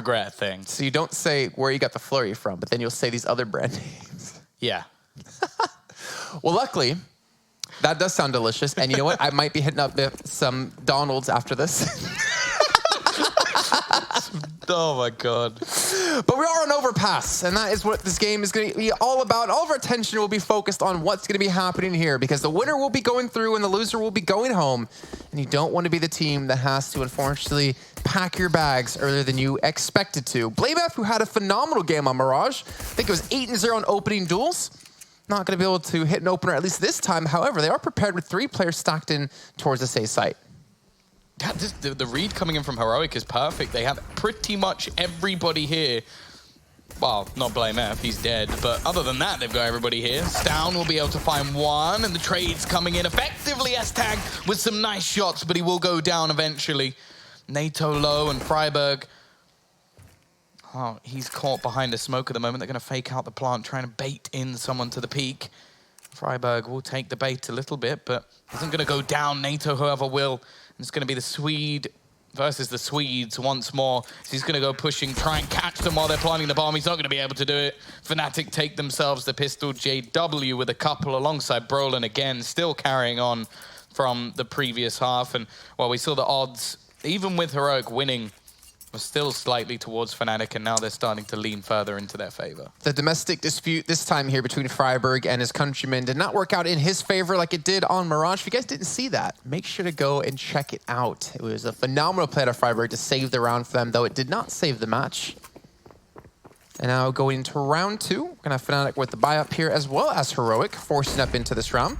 regret thing. So you don't say where you got the flurry from, but then you'll say these other brand names. Yeah. Well, luckily, that does sound delicious. And you know what? I might be hitting up some Donald's after this. Oh my God. But we are on Overpass, and that is what this game is going to be all about. All of our attention will be focused on what's going to be happening here, because the winner will be going through and the loser will be going home. And you don't want to be the team that has to, unfortunately, pack your bags earlier than you expected to. BlameF, who had a phenomenal game on Mirage, I think it was 8-0 on opening duels. Not going to be able to hit an opener at least this time. However, they are prepared with 3 players stacked in towards the safe site. Yeah, the read coming in from Heroic is perfect. They have pretty much everybody here. Well, not BlameF, he's dead. But other than that, they've got everybody here. Stown will be able to find one, and the trade's coming in effectively. S-Tag with some nice shots, but he will go down eventually. NATO low and Freiburg. Oh, he's caught behind a smoke at the moment. They're going to fake out the plant, trying to bait in someone to the peak. Freiburg will take the bait a little bit, but isn't going to go down. NATO, however, will. It's going to be the Swede versus the Swedes once more. So he's going to go pushing, try and catch them while they're planting the bomb. He's not going to be able to do it. Fnatic take themselves the pistol. JW with a couple alongside Brolin again, still carrying on from the previous half. And well, we saw the odds, even with Heroic winning, was still slightly towards Fnatic, and now they're starting to lean further into their favor. The domestic dispute this time here between Freiburg and his countrymen did not work out in his favor like it did on Mirage. If you guys didn't see that, make sure to go and check it out. It was a phenomenal play to Freiburg to save the round for them, though it did not save the match. And now going into round 2, we're going to have Fnatic with the buy-up here, as well as Heroic, forcing up into this round.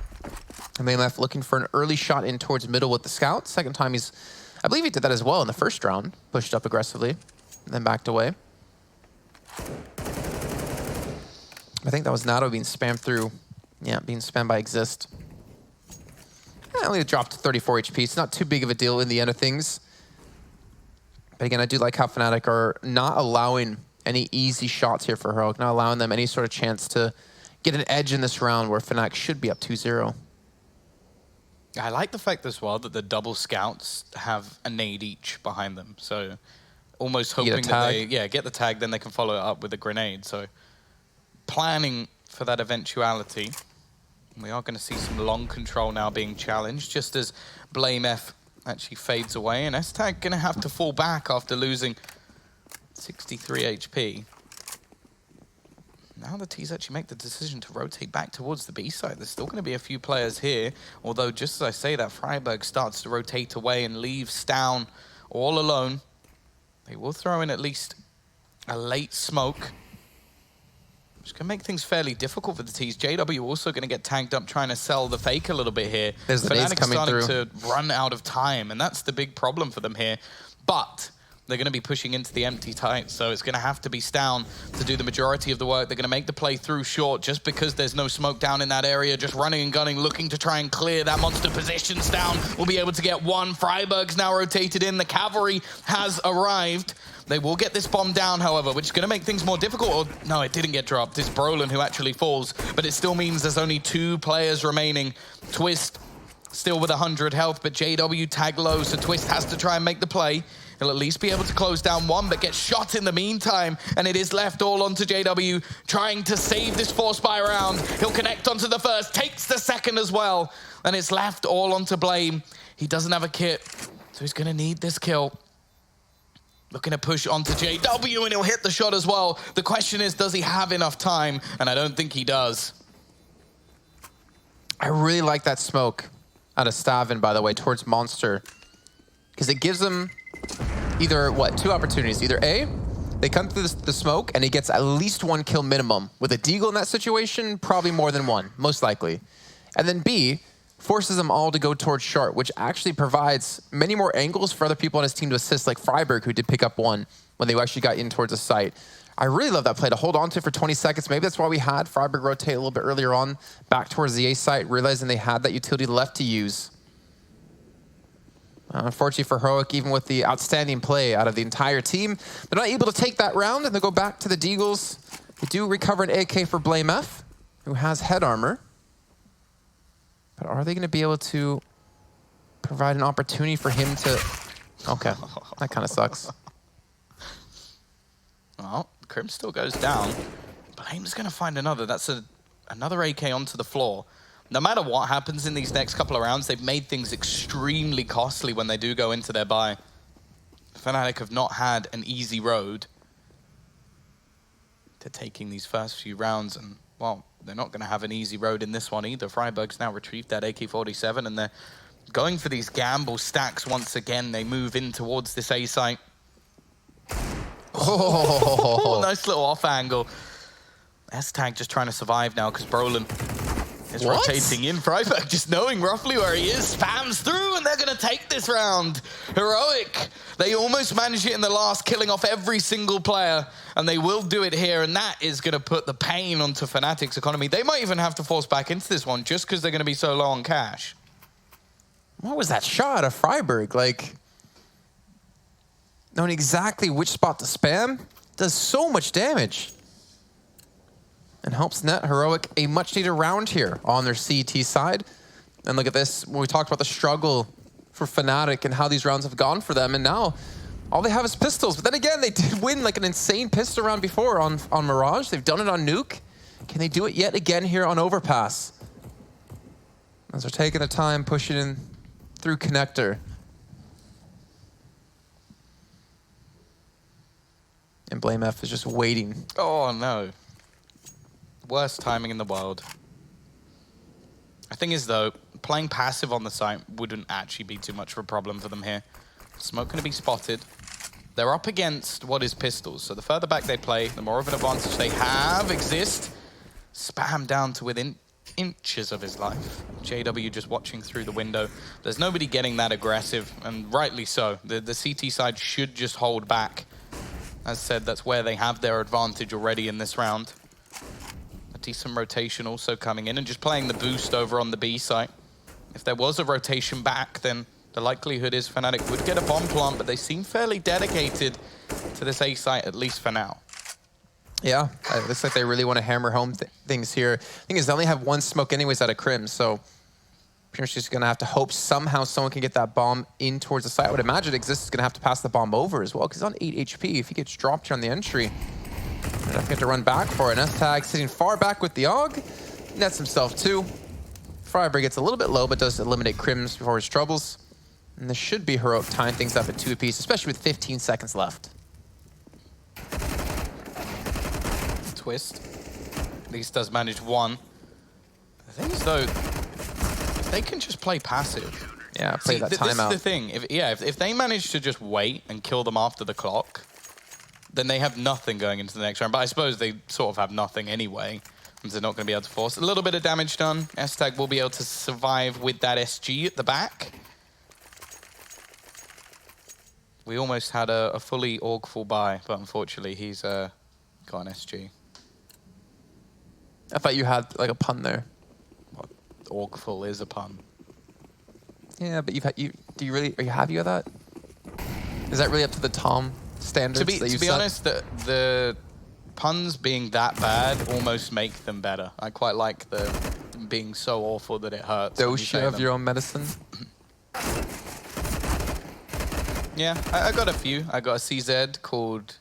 And BlameF looking for an early shot in towards middle with the scout. Second time he's... I believe he did that as well in the first round. Pushed up aggressively, and then backed away. I think that was Nato being spammed through. Yeah, being spammed by Exist. Only dropped to 34 HP. It's not too big of a deal in the end of things. But again, I do like how Fnatic are not allowing any easy shots here for Heroic, not allowing them any sort of chance to get an edge in this round where Fnatic should be up 2-0. I like the fact as well that the double scouts have a nade each behind them. So almost hoping that they get the tag, then they can follow it up with a grenade. So planning for that eventuality. We are going to see some long control now being challenged, just as BlameF actually fades away. And S-Tag going to have to fall back after losing 63 HP. Now the T's actually make the decision to rotate back towards the B side. There's still going to be a few players here, although just as I say that, Freiburg starts to rotate away and leaves Stown all alone. They will throw in at least a late smoke, which can make things fairly difficult for the T's. JW also going to get tagged up trying to sell the fake a little bit here. There's the nades coming through. Starting to run out of time, and that's the big problem for them here. But they're going to be pushing into the empty tight, so it's going to have to be Stown to do the majority of the work. They're going to make the play through short just because there's no smoke down in that area, just running and gunning, looking to try and clear that monster position. Stown will be able to get one. Freiburg's now rotated in. The cavalry has arrived. They will get this bomb down, however, which is going to make things more difficult. Or, no, it didn't get dropped. It's Brolin who actually falls, but it still means there's only 2 players remaining. Twist still with 100 health, but JW tag low, so Twist has to try and make the play. He'll at least be able to close down one, but gets shot in the meantime, and it is left all onto JW, trying to save this force buy round. He'll connect onto the first, takes the second as well, and it's left all onto Blame. He doesn't have a kit, so he's going to need this kill. Looking to push onto JW, and he'll hit the shot as well. The question is, does he have enough time? And I don't think he does. I really like that smoke out of Stavin, by the way, towards Monster, because it gives them either, 2 opportunities. Either A, they come through the smoke and he gets at least 1 kill minimum. With a Deagle in that situation, probably more than 1, most likely. And then B, forces them all to go towards short, which actually provides many more angles for other people on his team to assist, like Freiburg, who did pick up 1 when they actually got in towards the site. I really love that play to hold on to for 20 seconds. Maybe that's why we had Freiburg rotate a little bit earlier on, back towards the A site, realizing they had that utility left to use. Unfortunately for Heroic, even with the outstanding play out of the entire team, they're not able to take that round, and they go back to the Deagles. They do recover an AK for BlameF, who has head armor. But are they going to be able to provide an opportunity for him to... Okay, that kind of sucks. Crim still goes down. Blame's going to find another. That's another AK onto the floor. No matter what happens in these next couple of rounds, they've made things extremely costly when they do go into their buy. Fnatic have not had an easy road to taking these first few rounds, and, well, they're not going to have an easy road in this one either. Freiburg's now retrieved that AK-47, and they're going for these gamble stacks once again. They move in towards this A site. Oh, nice little off angle. S-Tag just trying to survive now because Brolin is rotating in. Freiburg just knowing roughly where he is, spams through, and they're going to take this round. Heroic. They almost managed it in the last, killing off every single player, and they will do it here, and that is going to put the pain onto Fnatic's economy. They might even have to force back into this one just because they're going to be so low on cash. What was that shot of Freiburg? Like, knowing exactly which spot to spam does so much damage. And helps net Heroic a much-needed round here on their CT side. And look at this, when we talked about the struggle for Fnatic and how these rounds have gone for them, and now all they have is pistols. But then again, they did win like an insane pistol round before on Mirage. They've done it on Nuke. Can they do it yet again here on Overpass? As they're taking the time, pushing in through Connector. And Blame F is just waiting. Oh, no. Worst timing in the world. The thing is, though, playing passive on the site wouldn't actually be too much of a problem for them here. Smoke going to be spotted. They're up against what is pistols, so the further back they play, the more of an advantage they have. Exist. Spam down to within inches of his life. JW just watching through the window. There's nobody getting that aggressive, and rightly so. The CT side should just hold back. As said, that's where they have their advantage already in this round. Decent rotation also coming in and just playing the boost over on the B site. If there was a rotation back, then the likelihood is Fnatic would get a bomb plant, but they seem fairly dedicated to this A site, at least for now. Yeah, it looks like they really want to hammer home things here. Thing is, they only have one smoke anyways out of Crim, so pretty much just going to have to hope somehow someone can get that bomb in towards the site. I would imagine Exist is going to have to pass the bomb over as well, because he's on 8 HP. If he gets dropped here on the entry, I have to run back for it. S-Tag sitting far back with the AUG. Nets himself too. Freiburg gets a little bit low, but does eliminate Crims before his troubles. And this should be Heroic tying things up at 2 apiece, especially with 15 seconds left. Twist. At least does manage one. The thing is, though, if they can just play passive. Yeah, play that timeout. This is the thing. If they manage to just wait and kill them after the clock, then they have nothing going into the next round. But I suppose they sort of have nothing anyway, because they're not going to be able to force. A little bit of damage done. S-Tag will be able to survive with that SG at the back. We almost had a fully AUG-full buy, but unfortunately he's got an SG. I thought you had like a pun there. What? AUG-full is a pun. Yeah, but are you happy with that? Is that really up to the Tom standards to be honest, the puns being that bad almost make them better. I quite like the being so awful that it hurts. Dosha of your own medicine. Yeah, I got a few. I got a CZ called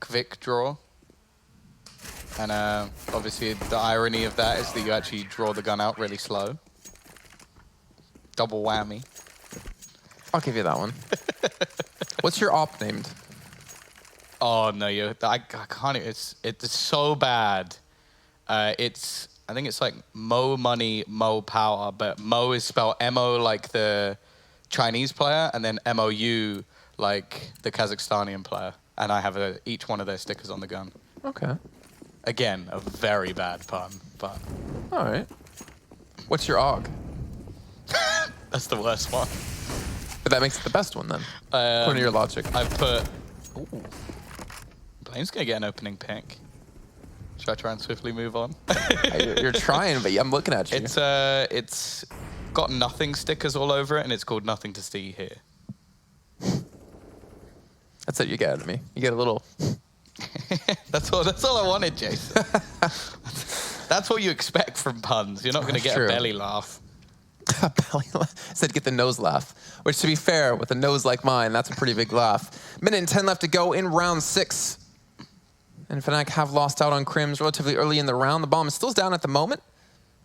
Quick Draw. And obviously the irony of that is that you actually draw the gun out really slow. Double whammy. I'll give you that one. What's your op named? Oh no, I can't. It's so bad. I think it's like Mo Money, Mo Power, but Mo is spelled M-O like the Chinese player, and then M-O-U like the Kazakhstanian player. And I have each one of their stickers on the gun. Okay. Again, a very bad pun, but. All right. What's your AUG? That's the worst one. But that makes it the best one then, according to your logic. I've put. Ooh. Blame's gonna get an opening pick. Should I try and swiftly move on? You're trying, but I'm looking at you. It's got nothing stickers all over it, and it's called Nothing to See Here. That's what you get out of me. You get a little. That's all I wanted, Jason. That's what you expect from puns. You're not going to get a belly laugh. A belly laugh. I said get the nose laugh. Which, to be fair, with a nose like mine, that's a pretty big laugh. Minute and 10 left to go in round 6. And Fnatic have lost out on Crims relatively early in the round. The bomb is still down at the moment.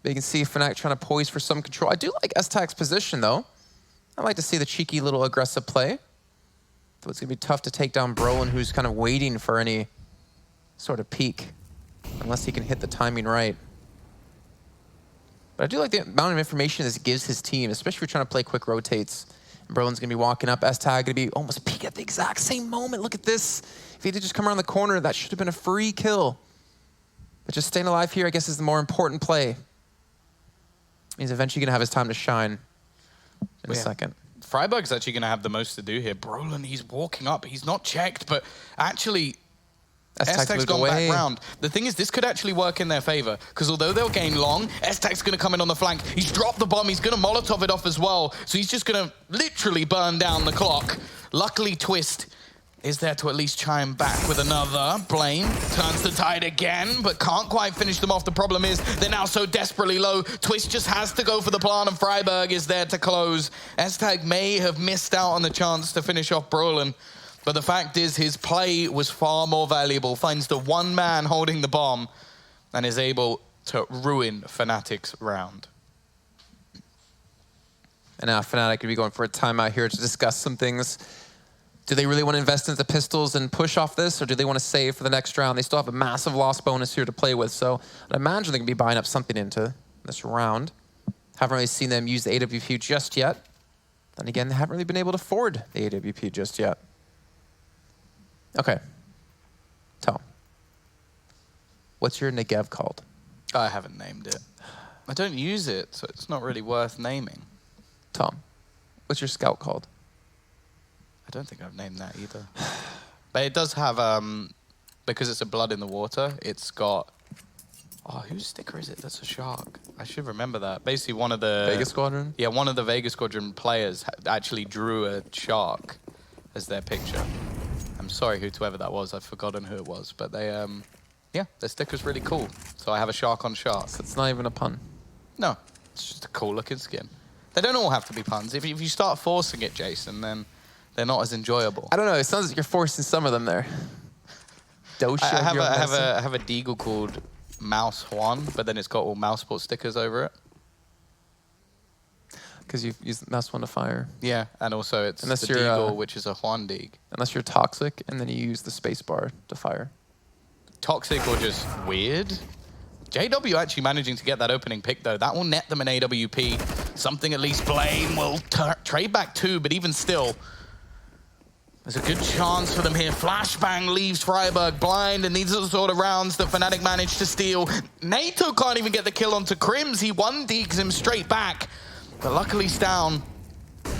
But you can see Fnatic trying to poise for some control. I do like S-Tag's position, though. I like to see the cheeky little aggressive play. Though it's going to be tough to take down Brolin, who's kind of waiting for any sort of peak, unless he can hit the timing right. But I do like the amount of information this gives his team, especially if you're trying to play quick rotates. And Brolin's going to be walking up. S-Tag going to be almost peek at the exact same moment. Look at this. If he did just come around the corner, that should have been a free kill. But just staying alive here, I guess, is the more important play. He's eventually going to have his time to shine in a second. Freiburg's actually going to have the most to do here. Brolin, he's walking up. He's not checked, but actually... S-Tag's gone back round. The thing is, this could actually work in their favor, because although they'll gain long, S-Tag's going to come in on the flank. He's dropped the bomb. He's going to Molotov it off as well. So he's just going to literally burn down the clock. Luckily, Twist is there to at least chime back with another. Blame turns the tide again, but can't quite finish them off. The problem is they're now so desperately low. Twist just has to go for the plant, and Freiburg is there to close. S-Tag may have missed out on the chance to finish off Brolin. But the fact is, his play was far more valuable. Finds the one man holding the bomb and is able to ruin Fnatic's round. And now Fnatic could be going for a timeout here to discuss some things. Do they really want to invest into the pistols and push off this, or do they want to save for the next round? They still have a massive loss bonus here to play with, so I'd imagine they're going to be buying up something into this round. Haven't really seen them use the AWP just yet. Then again, they haven't really been able to afford the AWP just yet. Okay. Tom, what's your Negev called? I haven't named it. I don't use it, so it's not really worth naming. Tom, what's your scout called? I don't think I've named that either. But it does have, because it's a blood in the water, it's got... Oh, whose sticker is it? That's a shark. I should remember that. Basically, one of the... Vegas Squadron? Yeah, one of the Vegas Squadron players actually drew a shark as their picture. I'm sorry whoever that was. I've forgotten who it was. But they, yeah, their sticker's really cool. So I have a shark on shark. So it's not even a pun. No, it's just a cool looking skin. They don't all have to be puns. If you start forcing it, Jason, then they're not as enjoyable. I don't know. It sounds like you're forcing some of them there. I have a deagle called Mouse Juan, but then it's got all mouse sport stickers over it. Because you've used Mouse One to fire. Yeah, and also it's the deagle, which is a Juan Deag. Unless you're toxic, and then you use the space bar to fire. Toxic or just weird? JW actually managing to get that opening pick, though. That will net them an AWP. Something at least Blame will trade back too, but even still, there's a good chance for them here. Flashbang leaves Freiburg blind, and these are the sort of rounds that Fnatic managed to steal. NATO can't even get the kill onto Crims. He one-deeks him straight back. But luckily, Stown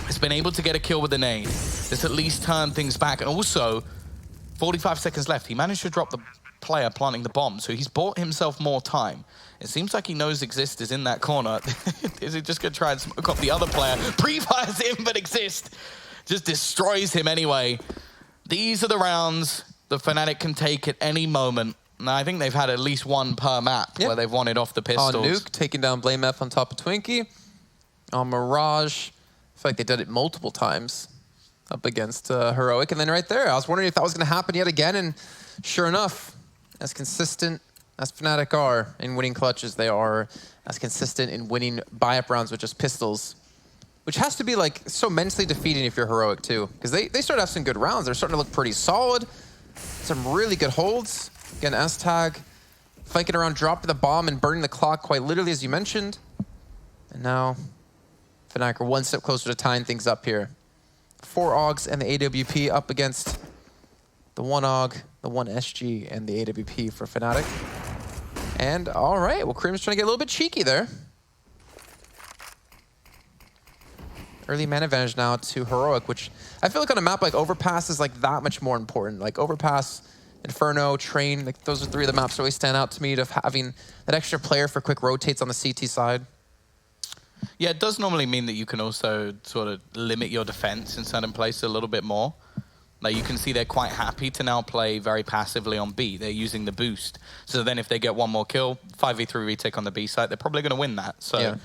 has been able to get a kill with the nade. This at least turned things back. And also, 45 seconds left. He managed to drop the player planting the bomb, so he's bought himself more time. It seems like he knows Exist is in that corner. Is he just going to try and smoke off the other player? Pre-fires him, but Exist just destroys him anyway. These are the rounds that Fnatic can take at any moment. Now, I think they've had at least one per map where they've won it off the pistols. On Nuke, taking down Blame F on top of Twinkie. On Mirage, I feel like they did it multiple times up against Heroic. And then right there, I was wondering if that was going to happen yet again. And sure enough, as consistent as Fnatic are in winning clutches, they are as consistent in winning buy-up rounds with just pistols. Which has to be like so mentally defeating if you're Heroic too. Because they start to have some good rounds. They're starting to look pretty solid. Some really good holds. Again, S-Tag flanking around, dropping the bomb and burning the clock quite literally, as you mentioned. And now Fnatic are one step closer to tying things up here. 4 AUGs and the AWP up against the 1 AUG, the 1 SG, and the AWP for Fnatic. And all right, well, Cream's trying to get a little bit cheeky there. Early man advantage now to Heroic, which I feel like on a map like Overpass is like that much more important. Like Overpass, Inferno, Train, like those are 3 of the maps that always stand out to me, of having that extra player for quick rotates on the CT side. Yeah, it does normally mean that you can also sort of limit your defense in certain places a little bit more. Like you can see they're quite happy to now play very passively on B. They're using the boost. So then if they get one more kill, 5v3 retake on the B side, they're probably going to win that. So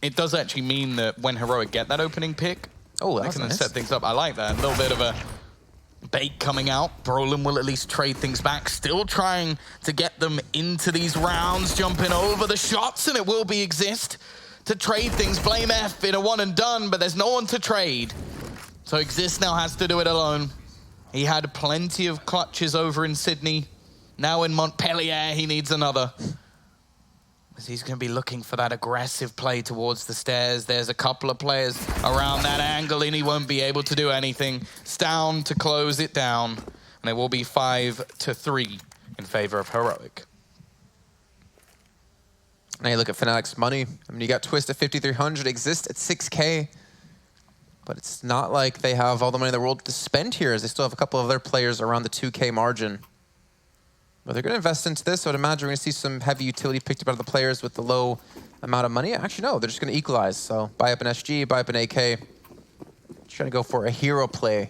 it does actually mean that when Heroic get that opening pick, they can then set things up. I like that. A little bit of a Bait coming out. Brolin will at least trade things back. Still trying to get them into these rounds, jumping over the shots, and it will be Exist to trade things. Blame F in a one and done, but there's no one to trade. So Exist now has to do it alone. He had plenty of clutches over in Sydney. Now in Montpellier, he needs another. He's going to be looking for that aggressive play towards the stairs. There's a couple of players around that angle, and he won't be able to do anything. Stavn to close it down, and it will be 5-3 in favor of Heroic. Now you look at Fnatic's money. I mean, you got Twist at 5,300, Exist at 6K. But it's not like they have all the money in the world to spend here, as they still have a couple of other players around the 2K margin. But they're going to invest into this, so I'd imagine we're going to see some heavy utility picked up out of the players with the low amount of money. Actually, no, they're just going to equalize. So buy up an SG, buy up an AK. Trying to go for a hero play.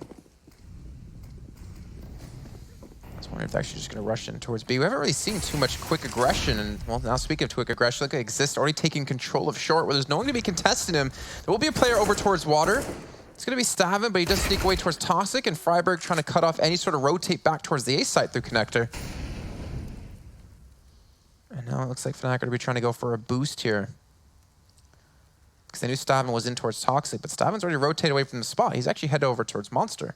I was wondering if they're actually just going to rush in towards B. We haven't really seen too much quick aggression. And, well, now speaking of quick aggression, look at Exist already taking control of short, where there's no one going to be contesting him. There will be a player over towards water. It's going to be Stavn, but he does sneak away towards Toxic, and Freiburg trying to cut off any sort of rotate back towards the A site through Connector. And now it looks like Fnatic are going to be trying to go for a boost here. Because they knew Stavn was in towards Toxic, but Stavn's already rotated away from the spot. He's actually headed over towards Monster.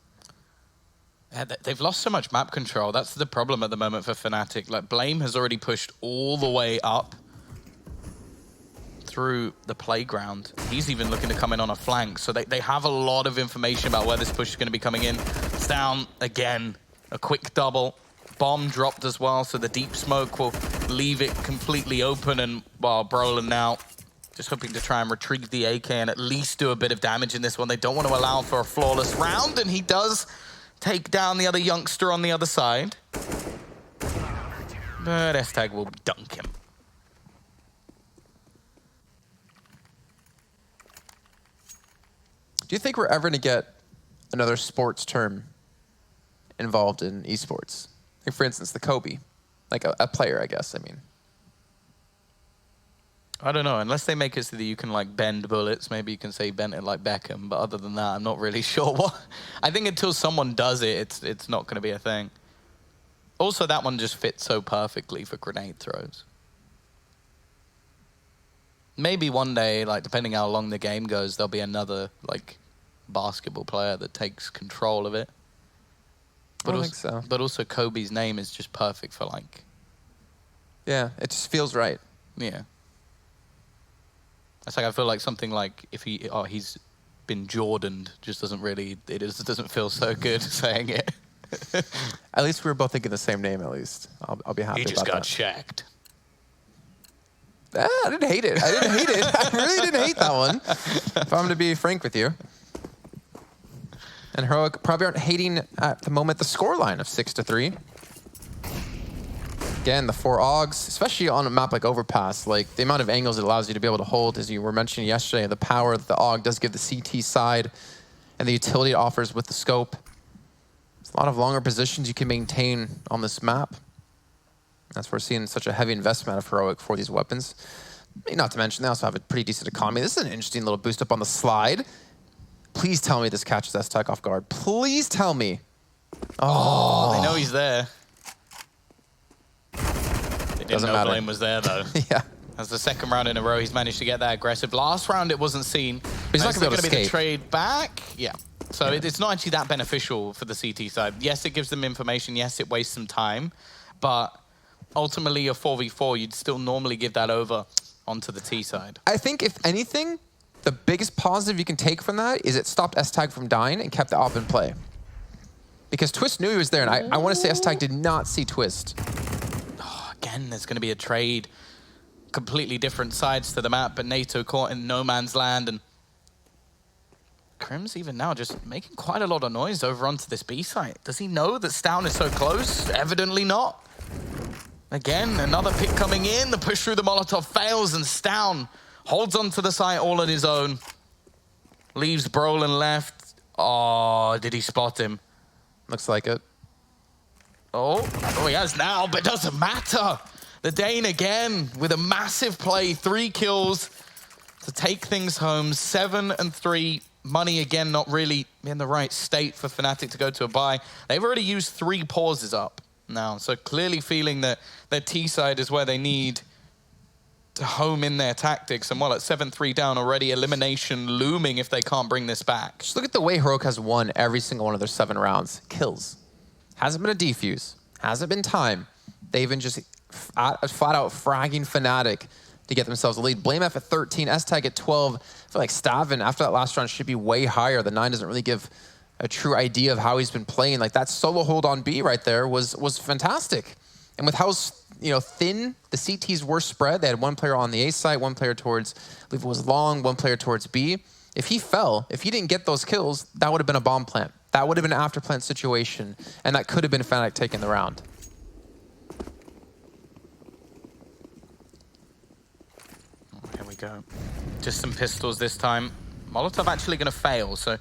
Yeah, they've lost so much map control. That's the problem at the moment for Fnatic. Like, Blame has already pushed all the way up through the playground. He's even looking to come in on a flank. So they have a lot of information about where this push is going to be coming in. Stavn, again, a quick double. Bomb dropped as well, so the deep smoke will leave it completely open. And while Brolin now just hoping to try and retrieve the AK and at least do a bit of damage in this one. They don't want to allow for a flawless round, and he does take down the other youngster on the other side. But S-Tag will dunk him. Do you think we're ever going to get another sports term involved in esports? Like, for instance, the Kobe. Like a player, I guess, I mean. I don't know. Unless they make it so that you can, like, bend bullets, maybe you can say bend it like Beckham. But other than that, I'm not really sure what. I think until someone does it, it's not going to be a thing. Also, that one just fits so perfectly for grenade throws. Maybe one day, like, depending how long the game goes, there'll be another, like, basketball player that takes control of it. But I think so. But also Kobe's name is just perfect for, like... Yeah, it just feels right. Yeah. It's like, I feel like something like if he's been Jordaned just doesn't really, it just doesn't feel so good saying it. At least we were both thinking the same name, at least. I'll be happy about that. He just got shacked. I didn't hate it. I didn't hate it. I really didn't hate that one, if I'm going to be frank with you. And Heroic probably aren't hating at the moment the scoreline of 6-3. Again, the 4 Augs, especially on a map like Overpass, like the amount of angles it allows you to be able to hold, as you were mentioning yesterday, the power that the AUG does give the CT side and the utility it offers with the scope. There's a lot of longer positions you can maintain on this map. That's why we're seeing such a heavy investment of Heroic for these weapons. Not to mention, they also have a pretty decent economy. This is an interesting little boost up on the slide. Please tell me this catches S-Tech off guard. Please tell me. Oh, they know he's there. They didn't know Blame was there, though. Yeah. That's the second round in a row he's managed to get that aggressive. Last round, it wasn't seen. But he's not going to be the trade back. Yeah. So yeah. It's not actually that beneficial for the CT side. Yes, it gives them information. Yes, it wastes some time. But ultimately, a 4v4, you'd still normally give that over onto the T side. I think, if anything, the biggest positive you can take from that is it stopped S-Tag from dying and kept the op in play. Because Twist knew he was there, and I want to say S-Tag did not see Twist. Again, there's going to be a trade. Completely different sides to the map, but NATO caught in no man's land, and Crim's even now just making quite a lot of noise over onto this B site. Does he know that Stavn is so close? Evidently not. Again, another pick coming in. The push through the Molotov fails, and Stavn holds onto the site all on his own. Leaves Brolin left. Oh, did he spot him? Looks like it. Oh, he has now, but it doesn't matter. The Dane again with a massive play, 3 kills to take things home, 7-3 money again not really in the right state for Fnatic to go to a buy. They've already used 3 pauses up now, so clearly feeling that their T side is where they need to home in their tactics. And while at 7-3 down already, elimination looming if they can't bring this back. Just look at the way Heroic has won every single one of their 7 rounds. Kills. Hasn't been a defuse. Hasn't been time. They've been just flat out fragging Fnatic to get themselves a lead. Blame F at 13, S-Tag at 12. I feel like Stavin, after that last round, should be way higher. The 9 doesn't really give a true idea of how he's been playing. Like, that solo hold on B right there was fantastic. And with how thin the CTs were spread, they had 1 player on the A side, 1 player towards, I believe it was long, 1 player towards B. If he fell, if he didn't get those kills, that would have been a bomb plant. That would have been an after plant situation, and that could have been Fnatic taking the round. Here we go. Just some pistols this time. Molotov actually going to fail, so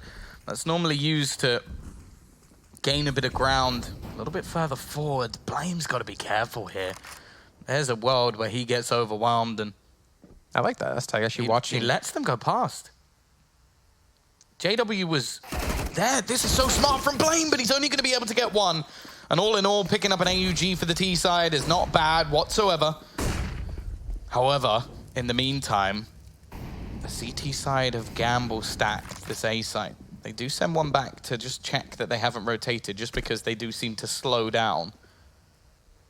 that's normally used to gain a bit of ground a little bit further forward. Blame's got to be careful here. There's a world where he gets overwhelmed, and I like that. That's actually watching. He lets them go past. JW was there. This is so smart from Blame, but he's only going to be able to get 1. And all in all, picking up an AUG for the T side is not bad whatsoever. However, in the meantime, the CT side have gamble stacked this A side. They do send 1 back to just check that they haven't rotated, just because they do seem to slow down.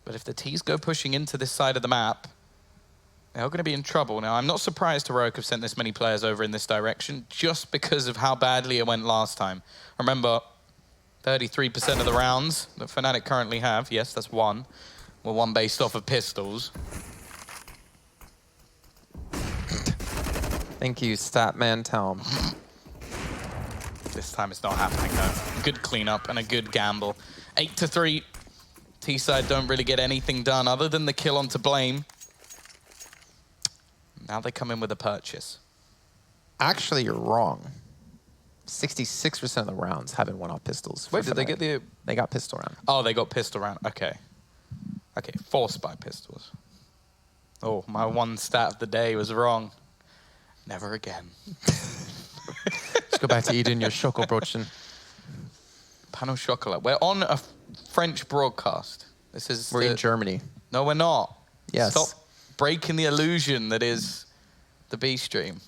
But if the Ts go pushing into this side of the map, they're going to be in trouble. Now, I'm not surprised Heroic have sent this many players over in this direction, just because of how badly it went last time. Remember, 33% of the rounds that Fnatic currently have, yes, that's 1, were 1 based off of pistols. Thank you, Statman Telm. This time it's not happening, though. Good cleanup and a good gamble. 8-3. T-side don't really get anything done other than the kill onto Blame. Now they come in with a purchase. Actually, you're wrong. 66% of the rounds have been won off pistols. Wait, did they get the... They got pistol round. Oh, they got pistol round. Okay. Okay, forced by pistols. Oh, my 1 stat of the day was wrong. Never again. Let's go back to eating your Schokobrochen. Pan au chocolat. We're on a French broadcast. This is... We're in Germany. No, we're not. Yes. Stop breaking the illusion that is the B stream.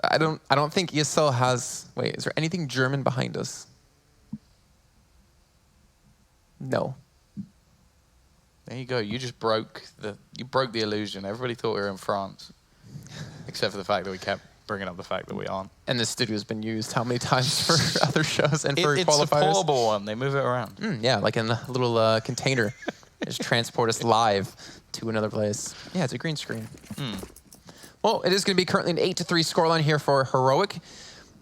I don't think ESL has... Wait, is there anything German behind us? No. There you go. You just broke the illusion. Everybody thought we were in France. Except for the fact that we kept bringing up the fact that we aren't. And this studio's been used how many times for other shows and for qualifiers? It's a portable one. They move it around. Yeah, like in a little container. Just transport us live to another place. Yeah, it's a green screen. Well, it is going to be currently an 8-3 scoreline here for Heroic.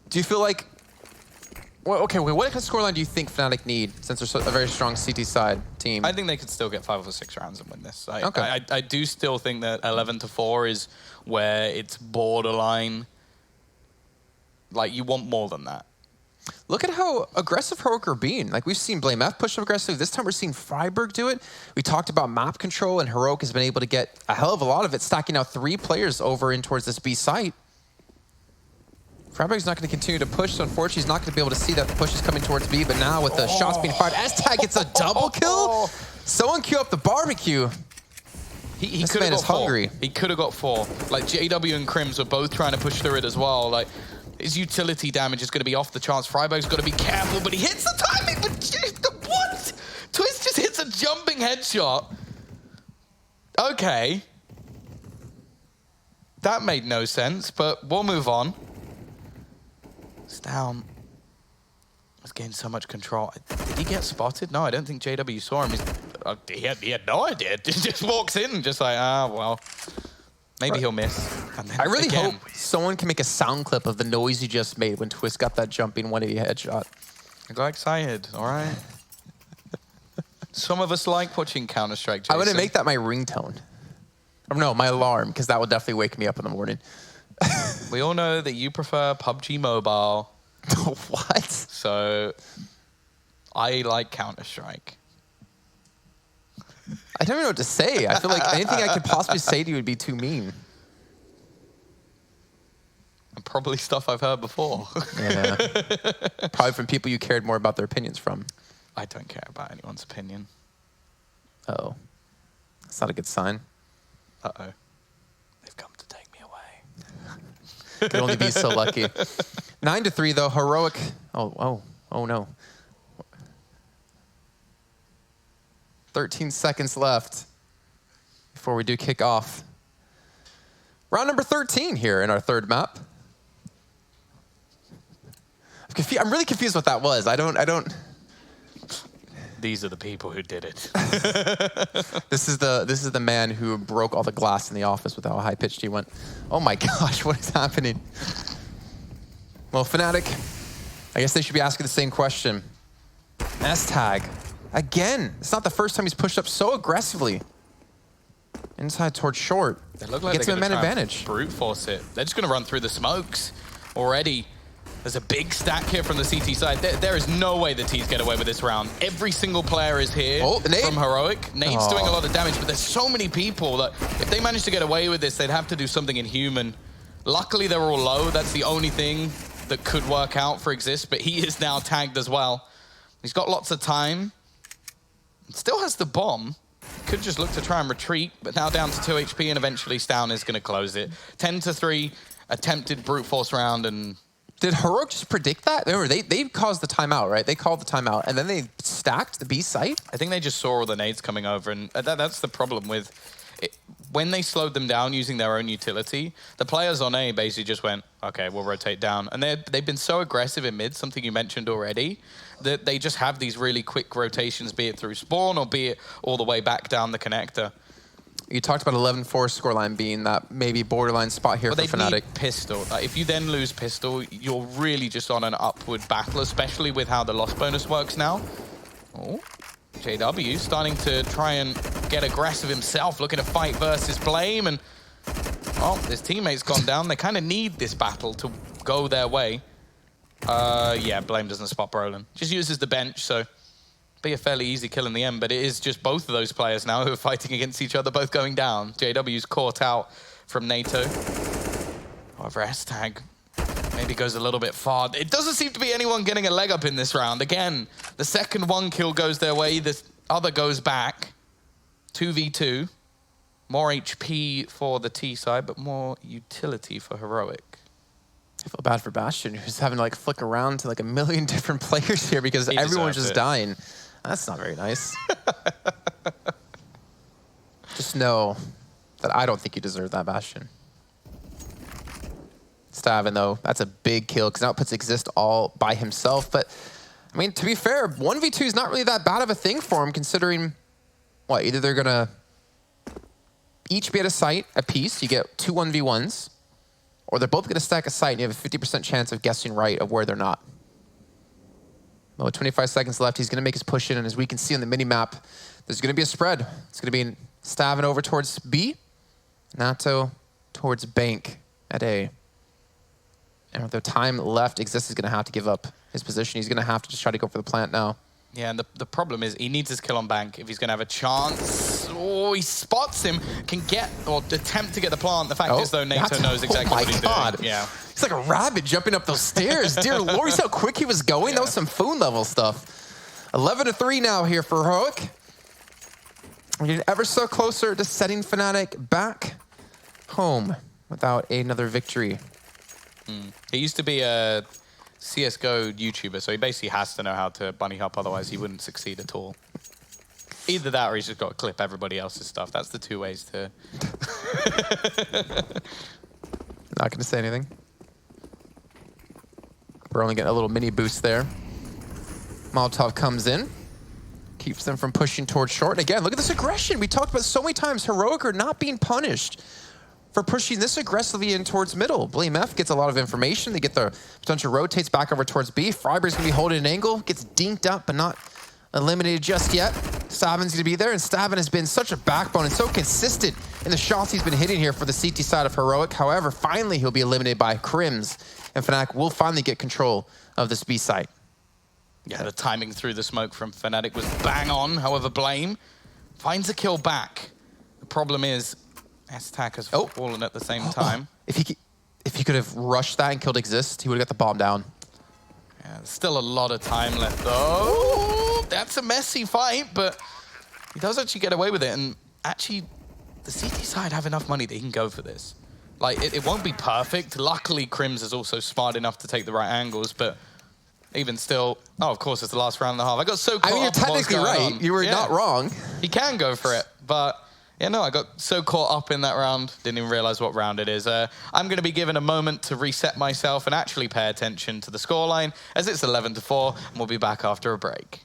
Do you feel like... Well, okay, wait, what kind of scoreline do you think Fnatic need, since they're a very strong CT side team? I think they could still get 5 or 6 rounds and win this. Okay. I do still think that 11-4 is where it's borderline. Like, you want more than that. Look at how aggressive Heroic are being. Like, we've seen Blame F push aggressive. This time we're seeing Freiburg do it. We talked about map control, and Heroic has been able to get a hell of a lot of it, stacking out 3 players over in towards this B site. Freiburg's not going to continue to push, so unfortunately he's not going to be able to see that the push is coming towards B, but now with the shots being fired, S-Tag gets a double kill. Someone queue up the barbecue. He This could man have is got 4. hungry. He could have got 4. Like, JW and Crims were both trying to push through it as well. Like, his utility damage is going to be off the charts. Freiburg's got to be careful, but he hits the timing. But what? Twist just hits a jumping headshot. Okay. That made no sense, but we'll move on. It's down. He's gained so much control. Did he get spotted? No, I don't think JW saw him. He had no idea. He just walks in, just like, well, maybe he'll miss. And then I really again, hope someone can make a sound clip of the noise you just made when Twist got that jumping 180 headshot. I got excited, all right? Some of us like watching Counter-Strike, Jason. I'm going to make that my ringtone. Or no, my alarm, because that will definitely wake me up in the morning. We all know that you prefer PUBG Mobile. What? So I like Counter-Strike. I don't even know what to say. I feel like anything I could possibly say to you would be too mean. probably stuff I've heard before. Yeah. Probably from people you cared more about their opinions from. I don't care about anyone's opinion. Uh-oh. That's not a good sign. Uh-oh. They've come to take me away. Could only be so lucky. 9-3 though, Heroic. Oh no. 13 seconds left before we do kick off. Round number 13 here in our third map. I'm really confused what that was. I don't. These are the people who did it. This is the man who broke all the glass in the office with how high pitched he went. Oh my gosh, what is happening? Well, Fnatic, I guess they should be asking the same question. S-Tag, again. It's not the first time he's pushed up so aggressively. Inside towards short. They look like gets they're him a man gonna advantage. Brute force it. They're just going to run through the smokes already. There's a big stack here from the CT side. There is no way the T's get away with this round. Every single player is here from Heroic. Nade's doing a lot of damage, but there's so many people that if they manage to get away with this, they'd have to do something inhuman. Luckily, they're all low. That's the only thing that could work out for Exist, but he is now tagged as well. He's got lots of time. Still has the bomb. Could just look to try and retreat, but now down to 2 HP, and eventually Stown is going to close it. 10-3, attempted brute force round, and... Did Heroic just predict that? Remember, they caused the timeout, right? They called the timeout, and then they stacked the B site? I think they just saw all the nades coming over, and that's the problem with it. When they slowed them down using their own utility, the players on A basically just went, okay, we'll rotate down. And they've been so aggressive in mid, something you mentioned already, that they just have these really quick rotations, be it through spawn or be it all the way back down the connector. You talked about 11-4 scoreline being that maybe borderline spot here for Fnatic. Need pistol. Like, if you then lose pistol, you're really just on an upward battle, especially with how the loss bonus works now. Oh, JW starting to try and get aggressive himself, looking to fight versus Blame, and oh, his teammate's gone down. They kind of need this battle to go their way. Yeah, Blame doesn't spot Brolin. Just uses the bench, so be a fairly easy kill in the end, but it is just both of those players now who are fighting against each other, both going down. JW's caught out from NATO. However, S-Tag maybe goes a little bit far. It doesn't seem to be anyone getting a leg up in this round. Again, the second one kill goes their way, the other goes back. 2v2. More HP for the T side, but more utility for Heroic. I feel bad for Bastion, who's having to like flick around to like a million different players here because everyone's just dying. That's not very nice. Just know that I don't think you deserve that, Bastion. Stavin, though, that's a big kill because now it puts Exist all by himself. But, I mean, to be fair, 1v2 is not really that bad of a thing for him considering, what, either they're going to each be at a site a piece, you get 2 1v1s, or they're both going to stack a site and you have a 50% chance of guessing right of where they're not. Well, with 25 seconds left, he's going to make his push in, and as we can see on the mini-map, there's going to be a spread. It's going to be Stavin over towards B, Nato towards Bank at A. And with the time left, Exist is going to have to give up his position. He's going to have to just try to go for the plant now. Yeah, and the problem is he needs his kill on Bank if he's going to have a chance. Oh, he spots him, can get or attempt to get the plant. The fact is, though, NATO knows exactly what he's doing. Yeah. He's like a rabbit jumping up those stairs. Dear Lord, you see how quick he was going? Yeah. That was some phone level stuff. 11-3 now here for Heroic. We're getting ever so closer to setting Fnatic back home without another victory. He used to be a CSGO YouTuber, so he basically has to know how to bunny hop, otherwise he wouldn't succeed at all. Either that or he's just got to clip everybody else's stuff. That's the two ways to... Not going to say anything. We're only getting a little mini boost there. Molotov comes in. Keeps them from pushing towards short. And again, look at this aggression. We talked about so many times. Heroic are not being punished for pushing this aggressively in towards middle. Blame F gets a lot of information. They get the potential rotates back over towards B. Freiberg's going to be holding an angle. Gets dinked up, but not eliminated just yet. Stavin's going to be there, and Stavin has been such a backbone and so consistent in the shots he's been hitting here for the CT side of Heroic. However, finally he'll be eliminated by Crims, and Fnatic will finally get control of this B site. Yeah, the timing through the smoke from Fnatic was bang on. However, Blame finds a kill back. The problem is S-Tack has fallen at the same time. If if he could have rushed that and killed Exist, he would have got the bomb down. Yeah, there's still a lot of time left, though. That's a messy fight, but he does actually get away with it. And actually, the CT side have enough money that he can go for this. Like, it won't be perfect. Luckily, Crims is also smart enough to take the right angles, but even still, oh, of course, it's the last round and a half. I got so caught up. I mean, you're technically right. You were not wrong. He can go for it, but yeah, no, I got so caught up in that round, didn't even realize what round it is. I'm going to be given a moment to reset myself and actually pay attention to the scoreline, as it's 11-4, and we'll be back after a break.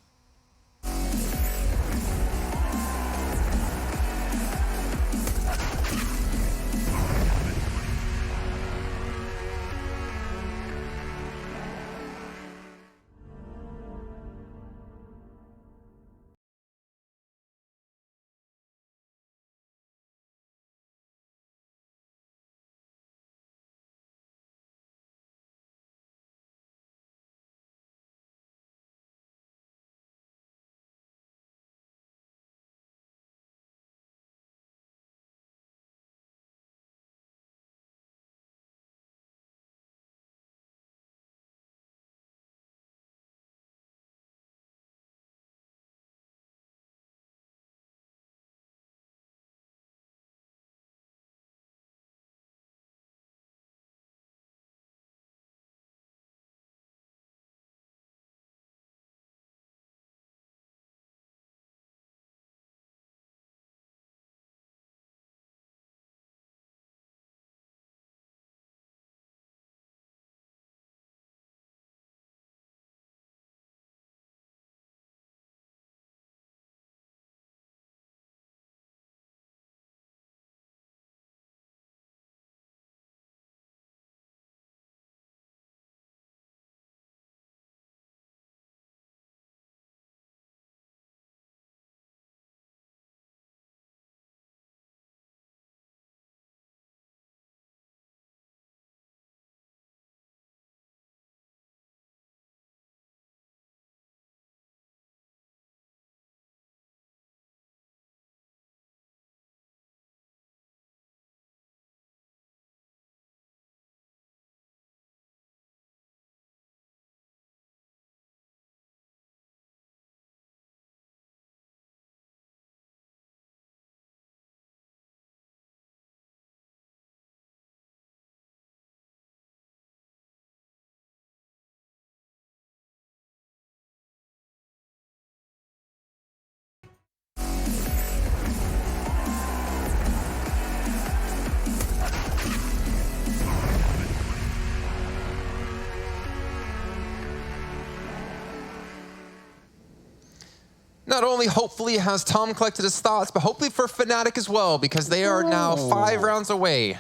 Not only hopefully has Tom collected his thoughts, but hopefully for Fnatic as well, because they are now 5 rounds away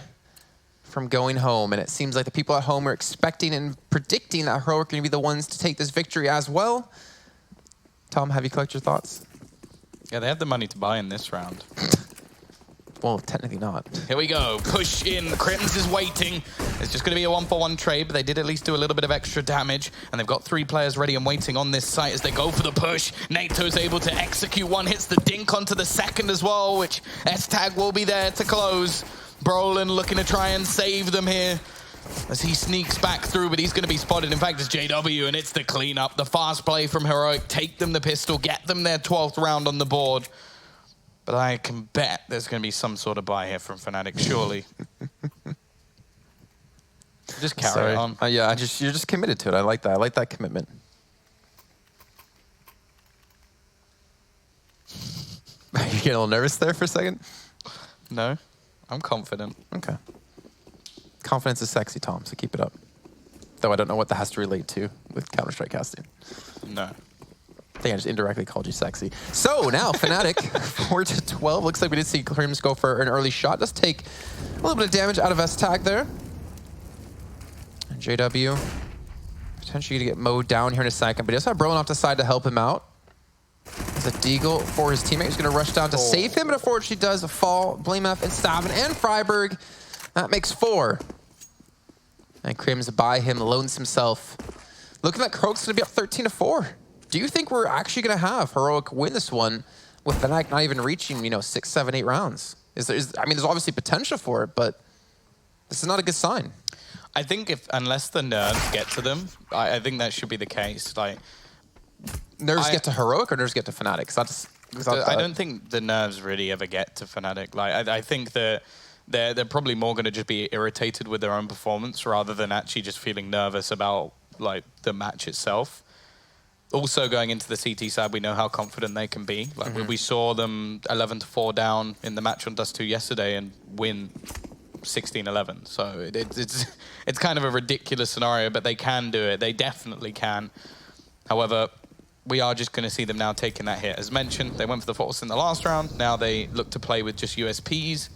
from going home. And it seems like the people at home are expecting and predicting that Heroic are going to be the ones to take this victory as well. Tom, have you collected your thoughts? Yeah, they have the money to buy in this round. Well, technically not. Here we go. Push in. Crims is waiting. It's just going to be a 1-for-1 trade, but they did at least do a little bit of extra damage. And they've got 3 players ready and waiting on this site as they go for the push. Nato's able to execute one. Hits the dink onto the second as well, which S-Tag will be there to close. Brolin looking to try and save them here as he sneaks back through, but he's going to be spotted. In fact, it's JW, and it's the cleanup. The fast play from Heroic. Take them the pistol. Get them their 12th round on the board. But I can bet there's going to be some sort of buy here from Fnatic, surely. Just carry it on. Yeah, you're just committed to it. I like that. I like that commitment. Are you getting a little nervous there for a second? No, I'm confident. Okay. Confidence is sexy, Tom, so keep it up. Though I don't know what that has to relate to with Counter-Strike casting. No. I think I just indirectly called you sexy. So now, Fnatic, 4-12. Looks like we did see Crims go for an early shot. Let's take a little bit of damage out of S-Tag there. And JW potentially going to get mowed down here in a second, but he does have Brolin off the side to help him out. There's a Deagle for his teammate. He's going to rush down to save him, but unfortunately does fall. BlameF and Stavin and Freiburg. That makes 4. And Crims by him, loans himself. Looking like Heroic's going to be up 13-4. Do you think we're actually going to have Heroic win this one with Fnatic not even reaching, 6, 7, 8 rounds? I mean, there's obviously potential for it, but this is not a good sign. I think unless the nerves get to them, I think that should be the case. Like, nerves get to Heroic or nerves get to Fnatic? I don't think the nerves really ever get to Fnatic. Like, I think that they're probably more going to just be irritated with their own performance rather than actually just feeling nervous about like the match itself. Also, going into the CT side, we know how confident they can be. Like we saw them 11-4 down in the match on Dust 2 yesterday and win 16-11. So it's kind of a ridiculous scenario, but they can do it. They definitely can. However, we are just going to see them now taking that hit. As mentioned, they went for the Force in the last round. Now they look to play with just USPs.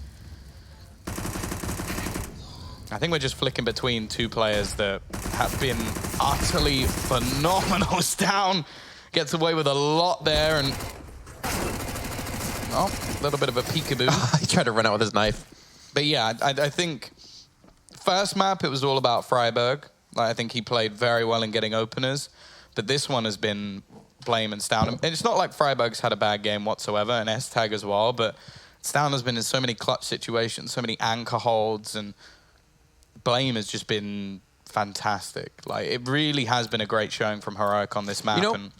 I think we're just flicking between two players that have been utterly phenomenal. Down gets away with a lot there, and oh, a little bit of a peekaboo. He tried to run out with his knife. But yeah, I think first map it was all about Freiburg. Like, I think he played very well in getting openers, but this one has been Blame and Stown. And it's not like Freiburg's had a bad game whatsoever, and S-Tag as well, but Stown has been in so many clutch situations, so many anchor holds, and Blame has just been fantastic. Like, it really has been a great showing from Heroic on this map. You know, and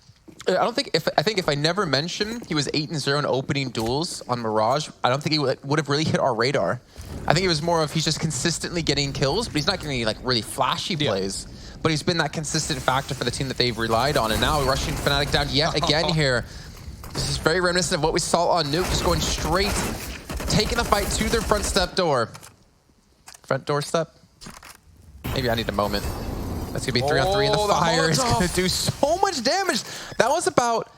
I think if I never mentioned he was 8-0 in opening duels on Mirage, I don't think he would have really hit our radar. I think it was more of he's just consistently getting kills, but he's not getting any like really flashy plays. But he's been that consistent factor for the team that they've relied on. And now rushing Fnatic down yet again here. This is very reminiscent of what we saw on Nuke, just going straight, taking the fight to their front step door. Front doorstep? Maybe I need a moment. That's going to be 3-on-3 in the fire. It's going to do so much damage. That was about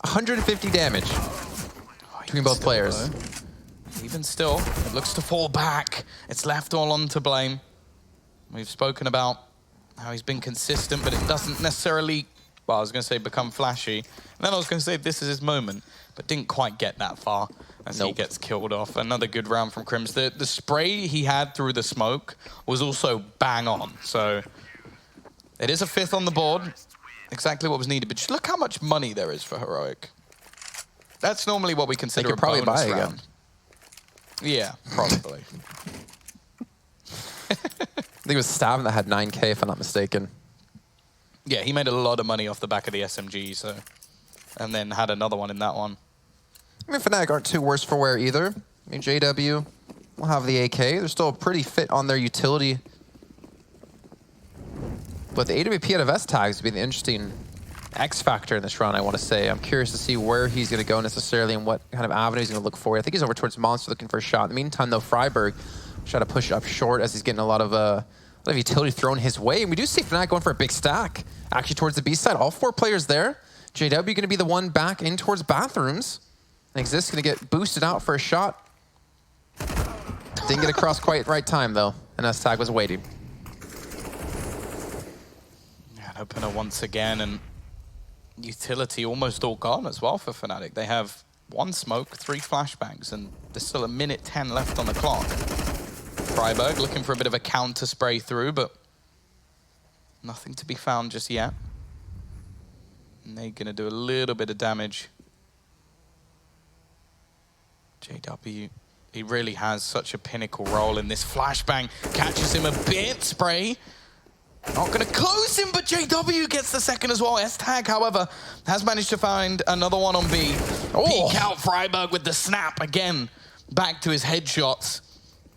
150 damage between both players. Even still, it looks to fall back. It's left all on to Blame. We've spoken about how he's been consistent, but it doesn't necessarily, well, I was going to say become flashy. And then I was going to say this is his moment, but didn't quite get that far as he gets killed off. Another good round from Crims. The spray he had through the smoke was also bang on. So it is a 5th on the board. Exactly what was needed. But just look how much money there is for Heroic. That's normally what we consider a bonus buy round. again. Yeah, probably. I think it was Stav that had 9K, if I'm not mistaken. Yeah, he made a lot of money off the back of the SMG, so, and then had another one in that one. I mean, Fnatic aren't too worse for wear either. I mean, JW will have the AK. They're still pretty fit on their utility. But the AWP out of S-Tags would be the interesting X factor in this round, I want to say. I'm curious to see where he's going to go necessarily and what kind of avenue he's going to look for. I think he's over towards Monster looking for a shot. In the meantime, though, Freiburg try to push it up short as he's getting a lot of utility thrown his way. And we do see Fnatic going for a big stack, actually towards the B side. All 4 players there. JW going to be the one back in towards bathrooms. And Exist going to get boosted out for a shot. Didn't get across quite right time, though. And S-Tag was waiting. Yeah, an opener once again, and utility almost all gone as well for Fnatic. They have 1 smoke, 3 flashbangs, and there's still 1:10 left on the clock. Freiburg looking for a bit of a counter spray through, but nothing to be found just yet. And they're going to do a little bit of damage. JW, he really has such a pinnacle role in this flashbang. Catches him a bit, spray. Not going to close him, but JW gets the second as well. S-Tag, however, has managed to find another one on B. Peek out Freiburg with the snap again. Back to his headshots.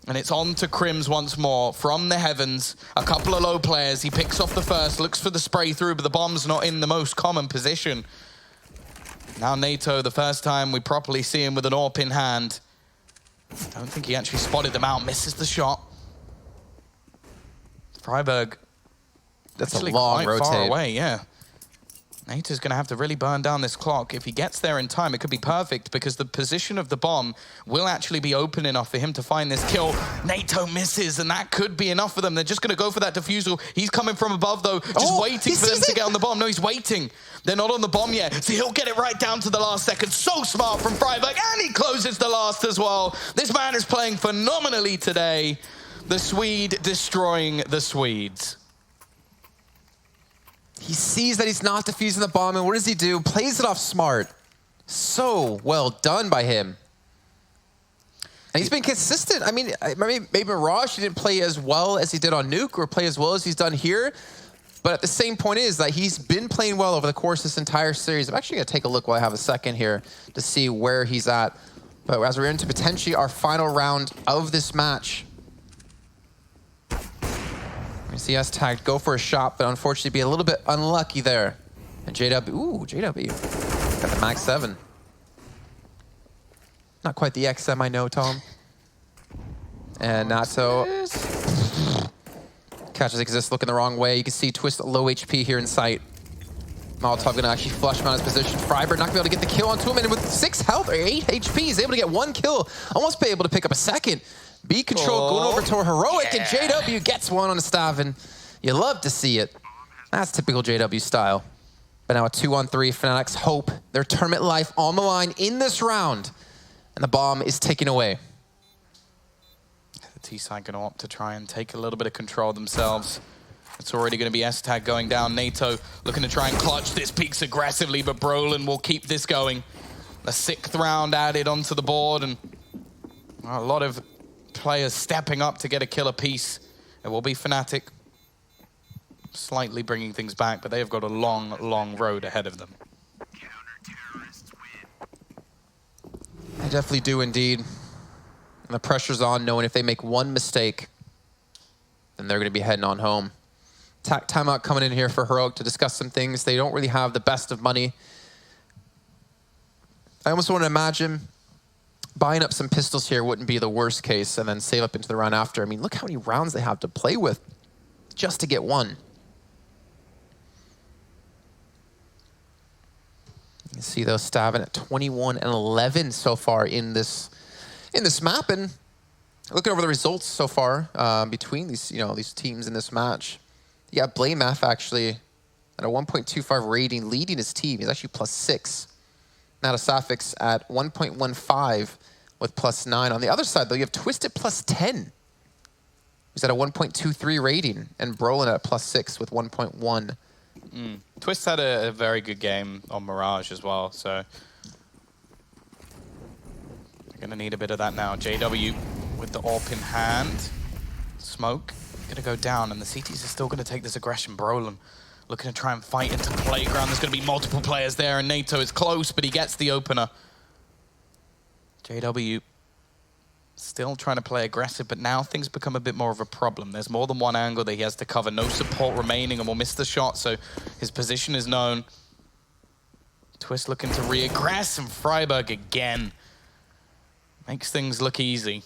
And it's on to Crims once more from the heavens. A couple of low players. He picks off the first, looks for the spray through, but the bomb's not in the most common position. Now NATO, the first time we properly see him with an AWP in hand. I don't think he actually spotted them out. Misses the shot. Freiburg. That's a long rotate. Far away, yeah. NATO's going to have to really burn down this clock. If he gets there in time, it could be perfect because the position of the bomb will actually be open enough for him to find this kill. NATO misses, and that could be enough for them. They're just going to go for that defusal. He's coming from above, though, just waiting for them to get on the bomb. No, he's waiting. They're not on the bomb yet, so he'll get it right down to the last second. So smart from Freiburg, and he closes the last as well. This man is playing phenomenally today. The Swede destroying the Swedes. He sees that he's not defusing the bomb, and what does he do? Plays it off smart. So well done by him. And he's been consistent. I mean, maybe Mirage, he didn't play as well as he did on Nuke or play as well as he's done here. But at the same point is that he's been playing well over the course of this entire series. I'm actually going to take a look while I have a second here to see where he's at. But as we're into potentially our final round of this match, we see S-Tag go for a shot, but unfortunately be a little bit unlucky there. And JW, ooh, JW, got the max 7. Not quite the XM, I know, Tom. And Nato catches Exist looking the wrong way. You can see Twist low HP here in sight. Molotov gonna actually flush him out of his position. Freiberg not gonna be able to get the kill onto him, and with 6 health or 8 HP, he's able to get 1 kill. Almost be able to pick up a second. B control going over to Heroic, and JW gets one on a Stavin. You love to see it. That's typical JW style. But now a 2-on-3, Fnatic's hope, their tournament life on the line in this round. And the bomb is taken away. The T-side going to opt to try and take a little bit of control themselves. It's already going to be S-Tag going down. NATO looking to try and clutch this, peaks aggressively, but Brolin will keep this going. The 6th round added onto the board, and a lot of players stepping up to get a killer piece. It will be Fnatic slightly bringing things back, but they have got a long, long road ahead of them. They definitely do indeed. And the pressure's on, knowing if they make one mistake, then they're going to be heading on home. Timeout coming in here for Heroic to discuss some things. They don't really have the best of money. I almost want to imagine buying up some pistols here wouldn't be the worst case, and then save up into the round after. I mean, look how many rounds they have to play with just to get one. You can see those Stavin at 21 and 11 so far in this map, and looking over the results so far between these teams in this match. You got Blamef actually at a 1.25 rating leading his team. He's actually +6. Now to Safix at 1.15 with +9. On the other side though, you have Twisted +10. He's at a 1.23 rating, and Brolin at +6 with 1.1. Twist had a very good game on Mirage as well, so they're going to need a bit of that now. JW with the AWP in hand. Smoke going to go down, and the CTs are still going to take this aggression. Brolin looking to try and fight into the playground. There's going to be multiple players there, and NATO is close, but he gets the opener. JW still trying to play aggressive, but now things become a bit more of a problem. There's more than one angle that he has to cover. No support remaining, and will miss the shot, so his position is known. Twist looking to re-aggress, and Freiberg again makes things look easy.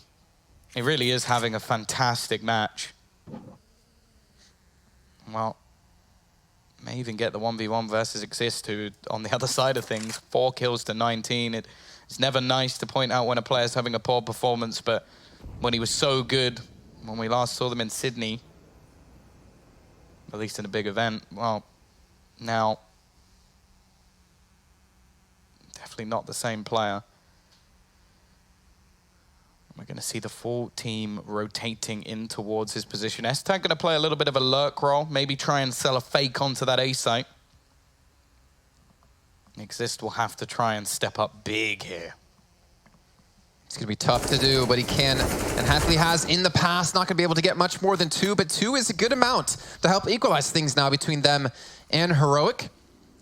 He really is having a fantastic match. Well, may even get the 1v1 versus Exist, who on the other side of things, 4 kills to 19. It's never nice to point out when a player's having a poor performance, but when he was so good, when we last saw them in Sydney, at least in a big event, well, now, definitely not the same player. We're going to see the full team rotating in towards his position. S-Tag going to play a little bit of a lurk role, maybe try and sell a fake onto that A site. Exist will have to try and step up big here. It's going to be tough to do, but he can, and Hathaway has in the past. Not going to be able to get much more than 2, but 2 is a good amount to help equalize things now between them and Heroic.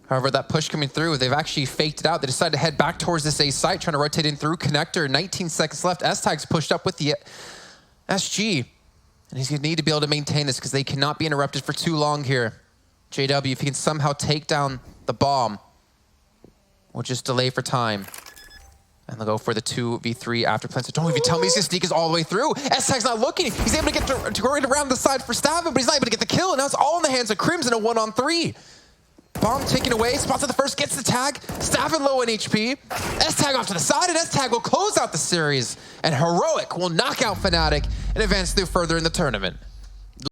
However, that push coming through, they've actually faked it out. They decided to head back towards this A site, trying to rotate in through connector. 19 seconds left. S-Tag's pushed up with the SG, and he's going to need to be able to maintain this because they cannot be interrupted for too long here. JW, if he can somehow take down the bomb, we'll just delay for time. And they'll go for the 2v3 after plan. So don't even tell me he's going to sneak us all the way through. S-Tag's not looking. He's able to get to go right around the side for Stavin, but he's not able to get the kill. And now it's all in the hands of Crimson, a 1-on-3. Bomb taken away. Spots at the first, gets the tag. Stavin low in HP. S-Tag off to the side, and S-Tag will close out the series. And Heroic will knock out Fnatic and advance through further in the tournament.